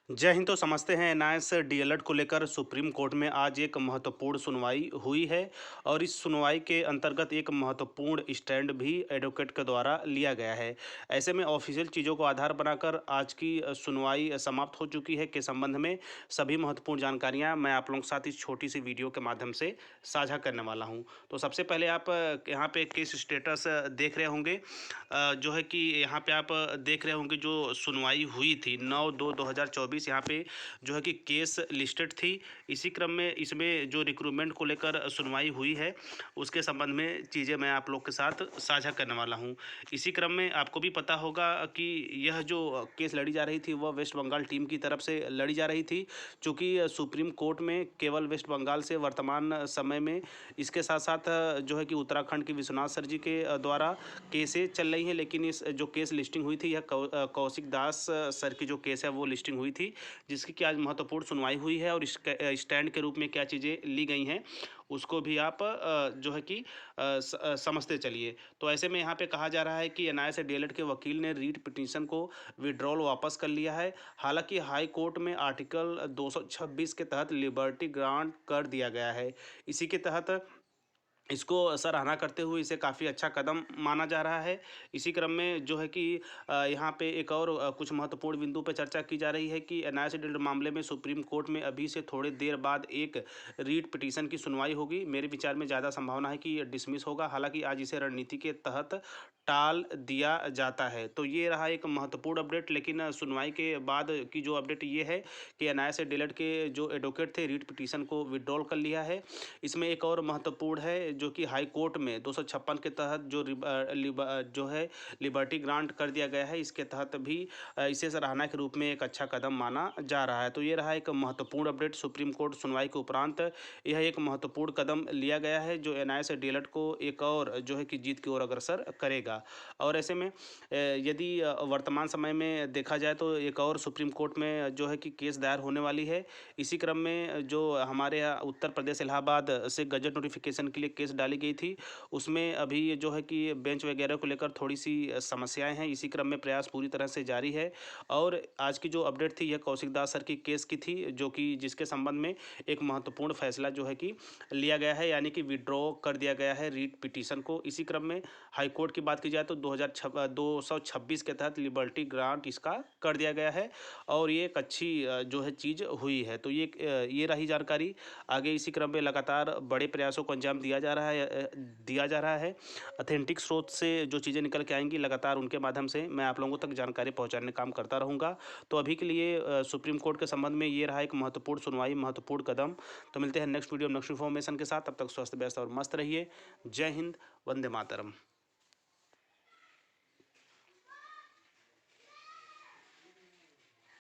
जय हिंद। तो समझते हैं एनआईएस डीएलएड को लेकर सुप्रीम कोर्ट में आज एक महत्वपूर्ण सुनवाई हुई है और इस सुनवाई के अंतर्गत एक महत्वपूर्ण स्टैंड भी एडवोकेट के द्वारा लिया गया है। ऐसे में ऑफिशियल चीज़ों को आधार बनाकर आज की सुनवाई समाप्त हो चुकी है के संबंध में सभी महत्वपूर्ण जानकारियां मैं आप लोगों के साथ इस छोटी सी वीडियो के माध्यम से साझा करने वाला हूं। तो सबसे पहले आप यहाँ पे केस स्टेटस देख रहे होंगे। जो है कि यहाँ पे आप देख रहे होंगे जो सुनवाई हुई थी 9/2/2024 यहाँ पे जो है कि केस लिस्टेड थी। इसी क्रम में इसमें जो रिक्रूटमेंट को लेकर सुनवाई हुई है उसके संबंध में चीज़ें मैं आप लोग के साथ साझा करने वाला हूँ। इसी क्रम में आपको भी पता होगा कि यह जो केस लड़ी जा रही थी वह वेस्ट बंगाल टीम की तरफ से लड़ी जा रही थी, चूँकि सुप्रीम कोर्ट में केवल वेस्ट बंगाल से वर्तमान समय में इसके साथ साथ जो है कि उत्तराखंड के विश्वनाथ सर जी के द्वारा केसें चल रही हैं। लेकिन इस जो केस लिस्टिंग हुई थी यह कौशिक दास सर की जो केस है वो लिस्टिंग हुई थी, जिसकी कि आज महत्वपूर्ण सुनवाई हुई है और स्टैंड के रूप में क्या चीज़ें ली गई हैं उसको भी आप जो है कि समझते चलिए। तो ऐसे में यहाँ पे कहा जा रहा है कि एनआईए डीएलएड के वकील ने रीट पिटीशन को विड्रॉल वापस कर लिया है। हालांकि हाई कोर्ट में आर्टिकल 226 के तहत लिबर्टी ग्रांट कर दिया गया है। इसी के तहत इसको सराहना करते हुए इसे काफ़ी अच्छा कदम माना जा रहा है। इसी क्रम में जो है कि यहाँ पे एक और कुछ महत्वपूर्ण बिंदु पे चर्चा की जा रही है कि एनआईए से रिलेटेड मामले में सुप्रीम कोर्ट में अभी से थोड़ी देर बाद एक रीट पिटीशन की सुनवाई होगी। मेरे विचार में ज़्यादा संभावना है कि ये डिसमिस होगा, हालांकि आज इसे रणनीति के तहत टाल दिया जाता है। तो ये रहा एक महत्वपूर्ण अपडेट। लेकिन सुनवाई के बाद की जो अपडेट ये है कि एनआईए से डीएलएड के जो एडवोकेट थे रीट पिटीशन को विड्रॉल कर लिया है। इसमें एक और महत्वपूर्ण है जो कि हाई कोर्ट में 256 के तहत जो है लिबर्टी ग्रांट कर दिया गया है, इसके तहत भी इसे सराहना के रूप में एक अच्छा कदम माना जा रहा है। तो ये रहा एक महत्वपूर्ण अपडेट। सुप्रीम कोर्ट सुनवाई के उपरांत यह एक महत्वपूर्ण कदम लिया गया है जो एनआईए से डीएलएड को एक और जो है कि जीत की ओर अग्रसर करेगा। और ऐसे में यदि वर्तमान समय में देखा जाए तो एक और सुप्रीम कोर्ट में जो है कि केस दायर होने वाली है। इसी क्रम में जो हमारे यहाँ उत्तर प्रदेश इलाहाबाद से गजट नोटिफिकेशन के लिए केस डाली गई थी, उसमें अभी ये जो है कि बेंच वगैरह को लेकर थोड़ी सी समस्याएं हैं। इसी क्रम में प्रयास पूरी तरह से जारी है। और आज की जो अपडेट थी यह कौशिक दास सर की केस की थी, जो कि जिसके संबंध में एक महत्वपूर्ण फैसला जो है कि लिया गया है, यानी कि विड्रॉ कर दिया गया है रीट पिटीशन को। इसी क्रम में हाई कोर्ट की बात की जाए तो 226 के तहत लिबर्टी ग्रांट इसका कर दिया गया है और ये एक अच्छी जो है चीज़ हुई है। तो ये रही जानकारी। आगे इसी क्रम में लगातार बड़े प्रयासों को अंजाम दिया जा रहा है। ऑथेंटिक स्रोत से जो चीज़ें निकल के आएंगी लगातार उनके माध्यम से मैं आप लोगों तक जानकारी पहुंचाने का काम करता रहूँगा। तो अभी के लिए सुप्रीम कोर्ट के संबंध में ये रहा एक महत्वपूर्ण सुनवाई, महत्वपूर्ण कदम। तो मिलते हैं नेक्स्ट वीडियो नेक्स्ट इन्फॉर्मेशन के साथ। तब तक स्वस्थ व्यस्त और मस्त रहिए। जय हिंद, वंदे मातरम।